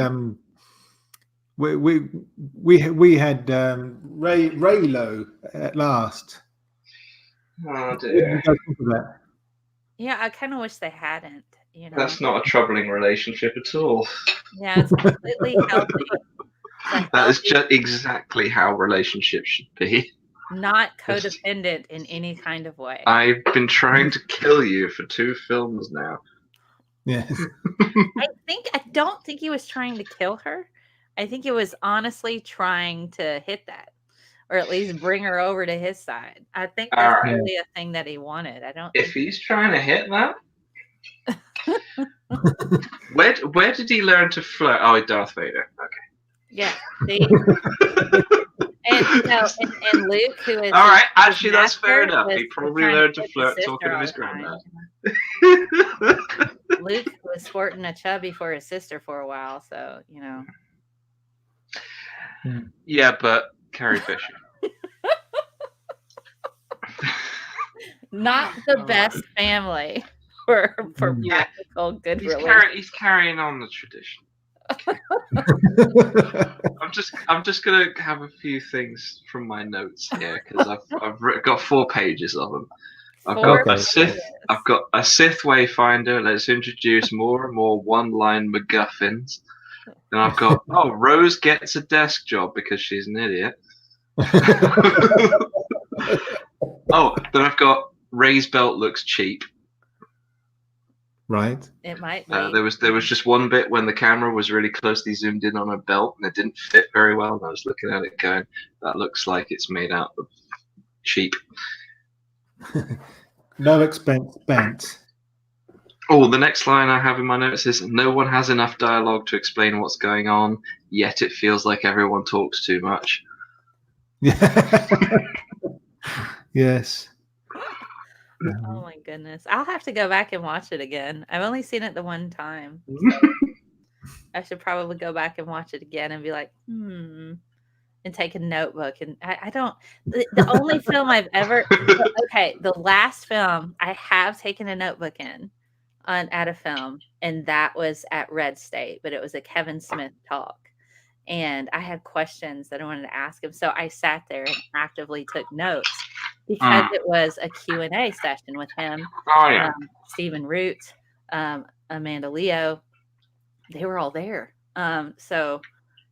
we had Raylo at last. Oh dear. Yeah, I kind of wish they hadn't. You know, that's not a troubling relationship at all. Yeah, it's completely healthy. That is just exactly how relationships should be. Not codependent in any kind of way. I've been trying to kill you for 2 films now. Yes. I don't think he was trying to kill her. I think he was honestly trying to hit that, or at least bring her over to his side. I think that's really a thing that he wanted. I don't. If he's trying to hit that, where did he learn to flirt? Oh, Darth Vader. Okay. Yeah. See? And Luke, who is all right. Actually, that's fair enough. He probably learned to flirt talking to his granddad. Luke was sporting a chubby for his sister for a while, so you know. Yeah, but Carrie Fisher. Not the best family for practical good relations. He's carrying on the tradition. I'm just gonna have a few things from my notes here because I've got 4 pages of them. I've got a Sith Wayfinder. Let's introduce more and more one-line MacGuffins. And I've got Rose gets a desk job because she's an idiot. Then I've got Ray's belt looks cheap. Right. It might be. There was just one bit when the camera was really closely zoomed in on her belt and it didn't fit very well. And I was looking at it going, that looks like it's made out of cheap. No expense spent. Oh, the next line I have in my notes is, no one has enough dialogue to explain what's going on, yet it feels like everyone talks too much. Yes. Oh my goodness. I'll have to go back and watch it again. I've only seen it the one time. I should probably go back and watch it again and be like, and take a notebook. And I don't, the only film I've ever, the last film I have taken a notebook in at a film, and that was at Red State, but it was a Kevin Smith talk. And I had questions that I wanted to ask him. So I sat there and actively took notes because it was a Q&A session with him, Stephen Root, Amanda Leo. They were all there. So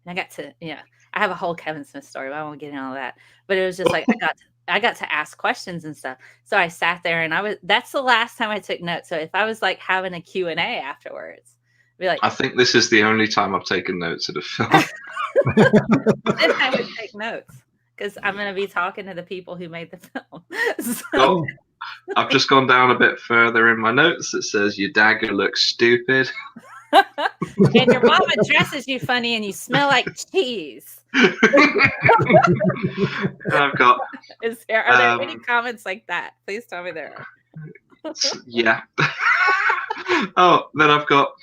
I got to, I have a whole Kevin Smith story, but I won't get into all that. But it was just like I got to ask questions and stuff. So I sat there and that's the last time I took notes. So if I was like having a Q&A afterwards, I'd be like, I think this is the only time I've taken notes at a film. Then I would take notes because I'm going to be talking to the people who made the film. I've just gone down a bit further in my notes. It says your dagger looks stupid. And your mama dresses you funny and you smell like cheese. And I've got. Are there any comments like that? Please tell me there are. Yeah. Then I've got.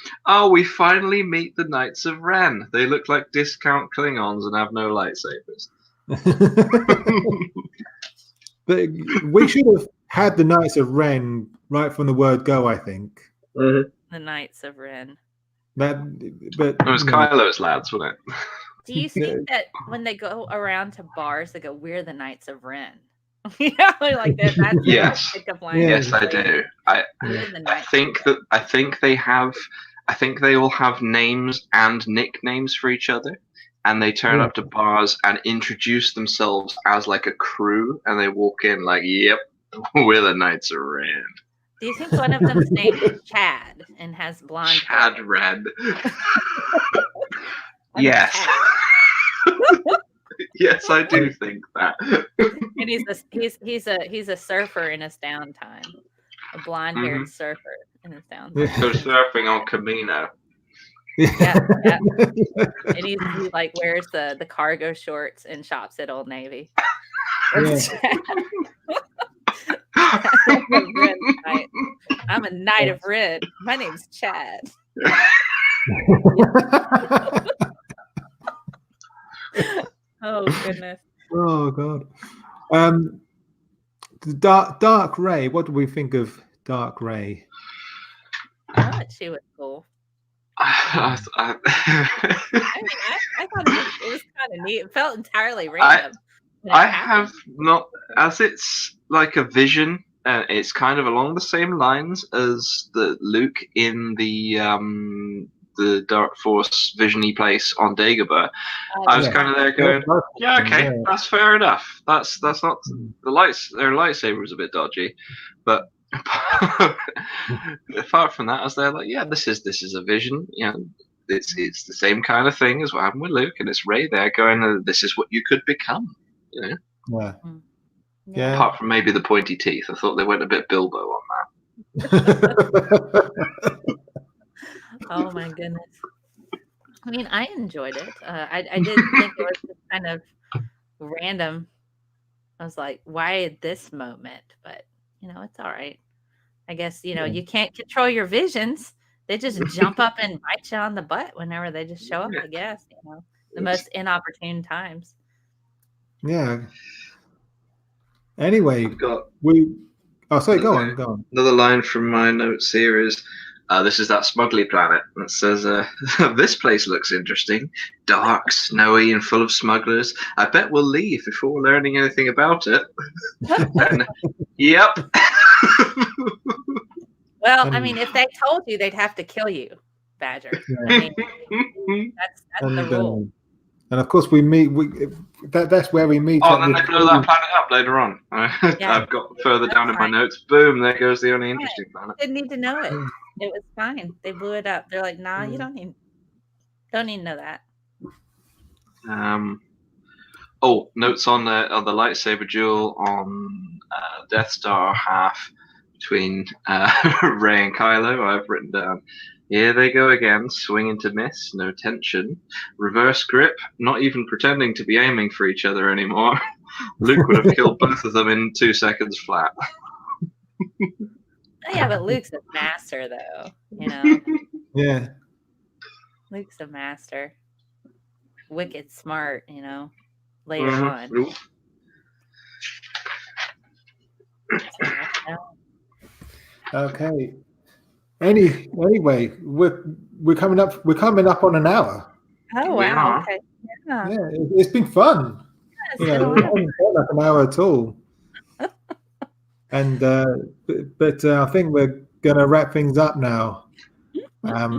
We finally meet the Knights of Ren. They look like discount Klingons and have no lightsabers. But we should have had the Knights of Ren right from the word go. I think The Knights of Ren. but It was Kylo's lads, wasn't it? Do you think that when they go around to bars, they go, "We're the Knights of Ren"? Yeah, like that. That's Yes. a pickup line. Yes, I do. I think they all have names and nicknames for each other, and they turn up to bars and introduce themselves as like a crew, and they walk in like, "Yep, we're the Knights of Ren." Do you think one of them's name is Chad and has blonde Chad hair? Red. Yes. Yes, I do think that. And he's a surfer in his downtime, a blonde-haired surfer in his downtime. Go surfing on Camino. Yeah. And he like wears the cargo shorts and shops at Old Navy. That's Chad. I'm a Knight of Ren. My name's Chad. Oh goodness. Oh god. Dark Ray. What do we think of Dark Ray? I thought she was cool. I I thought it was kind of neat. It felt entirely random. I have not, as it's like a vision. It's kind of along the same lines as the Luke in the Dark Force visiony place on Dagobah. I was kind of there going, yeah, okay, that's fair enough. That's not the lights. Their lightsaber was a bit dodgy, but apart from that, I was there like, yeah, this is a vision. You know, it's the same kind of thing as what happened with Luke, and it's Rey there going, this is what you could become. You know? Yeah. Yeah. Apart from maybe the pointy teeth, I thought they went a bit Bilbo on that. Oh my goodness. I mean, I enjoyed it. I did think it was just kind of random. I was like, why at this moment? But it's all right. I guess you can't control your visions. They just jump up and bite you on the butt whenever they just show up. I guess the most inopportune times. Yeah. Anyway, go on. Another line from my notes here is, this is that smuggly planet that says, this place looks interesting. Dark, snowy, and full of smugglers. I bet we'll leave before learning anything about it. And, yep. Well, I mean, if they told you, they'd have to kill you, Badger. I mean, that's the rule. And of course, we meet. That's where we meet. Oh, and then they blow that planet up later on. I've got further down in my notes. Boom! There goes the only interesting planet. Didn't need to know it. It was fine. They blew it up. They're like, nah, you don't need to know that. Notes on the lightsaber duel on Death Star half between Rey and Kylo. I've written down. Here they go again, swinging to miss, no tension. Reverse grip, not even pretending to be aiming for each other anymore. Luke would have killed both of them in 2 seconds flat. Yeah, but Luke's a master, though. Yeah. Luke's a master. Wicked smart, later on. Okay. Anyway, we're coming up on an hour. Oh wow! Okay. Yeah, it's been fun. We haven't got like an hour at all. And but I think we're gonna wrap things up now. I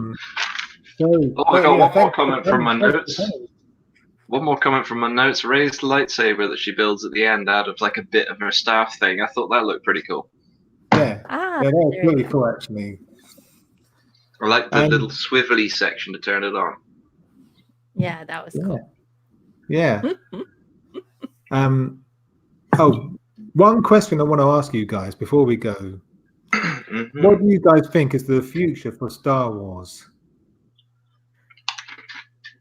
got one more comment from my notes. One more comment from my notes. Rey's lightsaber that she builds at the end out of like a bit of her staff thing. I thought that looked pretty cool. Yeah, that was really cool actually. I like the little swivelly section to turn it on. Yeah, that was cool. Yeah. One question I want to ask you guys before we go. What do you guys think is the future for Star Wars?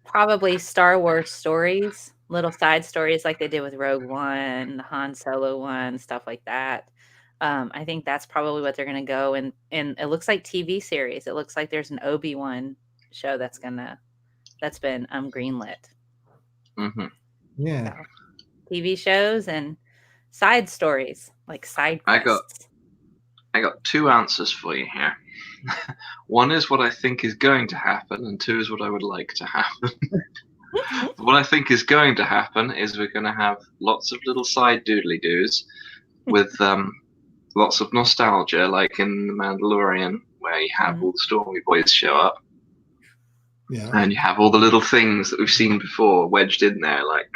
Probably Star Wars stories, little side stories like they did with Rogue One, the Han Solo one, stuff like that. I think that's probably what they're going to go. And it looks like TV series. It looks like there's an Obi-Wan show that's been greenlit. Yeah. So, TV shows and Side stories, like side quests. I got 2 answers for you here. One is what I think is going to happen, and 2 is what I would like to happen. What I think is going to happen is we're going to have lots of little side doodly-doos with lots of nostalgia, like in The Mandalorian, where you have all the Stormy Boys show up. Yeah. And you have all the little things that we've seen before wedged in there, like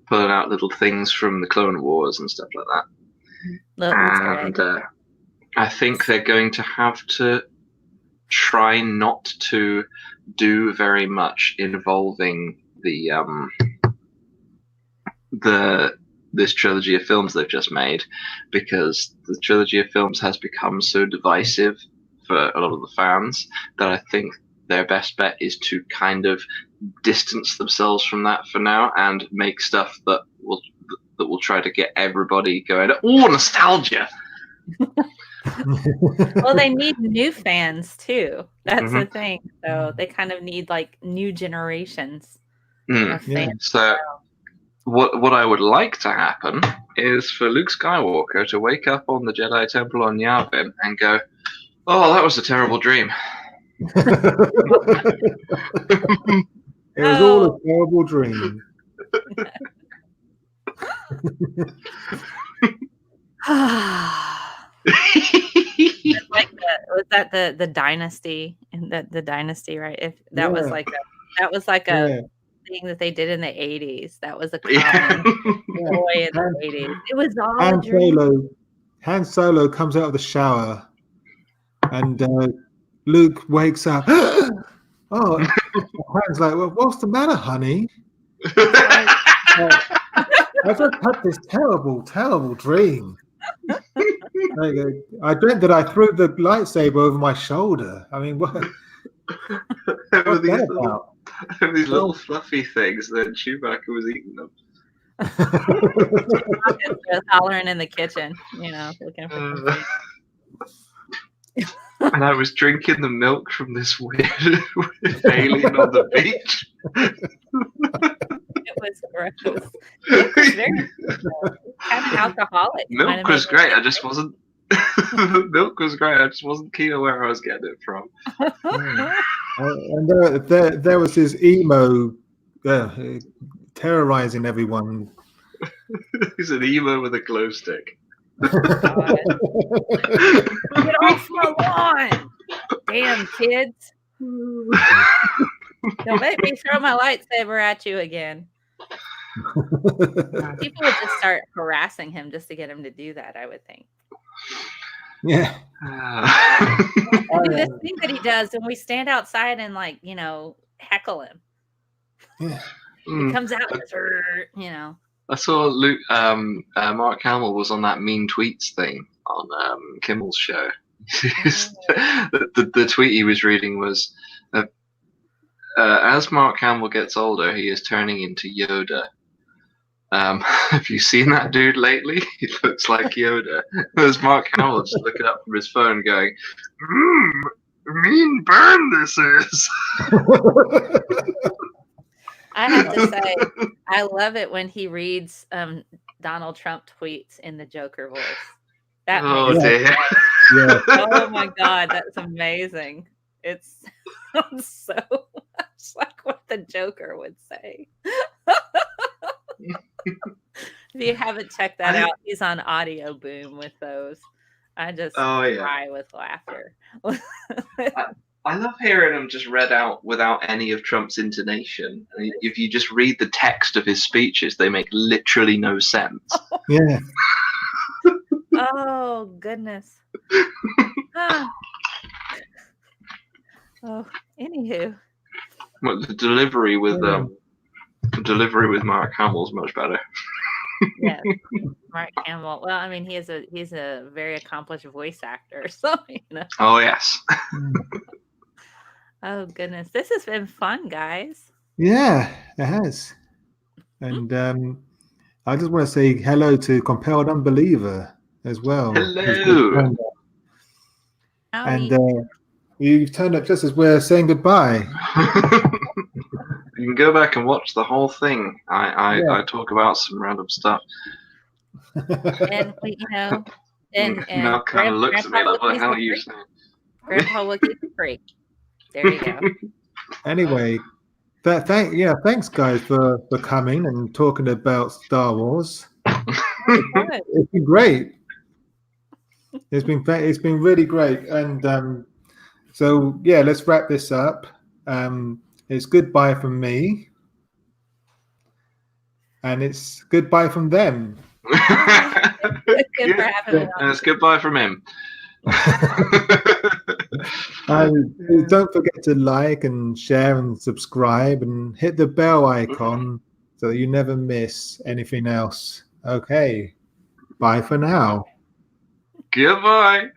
pulling out little things from the Clone Wars and stuff like that. And I think they're going to have to try not to do very much involving this trilogy of films they've just made, because the trilogy of films has become so divisive for a lot of the fans that I think their best bet is to kind of distance themselves from that for now and make stuff that will try to get everybody going, oh, nostalgia. Well, they need new fans too. That's the thing. So they kind of need like new generations of fans. So what I would like to happen is for Luke Skywalker to wake up on the Jedi Temple on Yavin and go, oh, that was a terrible dream. It was all a terrible dream. Like was that the dynasty, and the dynasty, right? If that was like a thing that they did in the 80s. That was a common boy in the 80s. It was all Han Solo comes out of the shower and Luke wakes up. Oh, Han's like, well, what's the matter, honey? I just had this terrible, terrible dream. I dreamt that I threw the lightsaber over my shoulder. I mean, what's that about? These little fluffy things that Chewbacca was eating them. Hollering in the kitchen, looking for and I was drinking the milk from this weird alien on the beach. It was gross. It was very kind of alcoholic. Milk was great. I just wasn't. Milk was great. I just wasn't keen on where I was getting it from. And there was this emo terrorizing everyone. He's an emo with a glow stick. Get off my lawn! Damn kids! Don't make me throw my lightsaber at you again. People would just start harassing him just to get him to do that, I would think. Yeah. This thing that he does when we stand outside and heckle him. Yeah. He comes out with I saw Luke, Mark Hamill was on that mean tweets thing on Kimmel's show. The tweet he was reading was, as Mark Hamill gets older, he is turning into Yoda. Have you seen that dude lately? He looks like Yoda. There's Mark Hamill just looking up from his phone going, mean burn this is. I have to say, I love it when he reads Donald Trump tweets in the Joker voice. That dear. Yeah. Oh my God, that's amazing. It's so much like what the Joker would say. If you haven't checked that out, he's on Audio Boom with those. I just cry with laughter. I love hearing him just read out without any of Trump's intonation. I mean, if you just read the text of his speeches, they make literally no sense. Yeah. Oh, goodness. Oh, anywho. Well, the delivery with Mark Hamill's much better. Yes, Mark Hamill. Well, I mean, he's a very accomplished voice actor, so Oh yes. Oh goodness, this has been fun, guys. Yeah, it has. And I just want to say hello to Compelled Unbeliever as well. Hello. And you've turned up just as we're saying goodbye. You can go back and watch the whole thing. I talk about some random stuff. And we, and Mel kind of looks at me like, what the hell are you saying? Grandpa Wookiee's a freak. There you go. Anyway, thanks guys for coming and talking about Star Wars. It's been great. It's been really great. And so yeah, let's wrap this up. It's goodbye from me. And it's goodbye from them. Good for having me. And it's goodbye from him. Don't forget to like and share and subscribe and hit the bell icon so that you never miss anything else. Okay. Bye for now. Goodbye.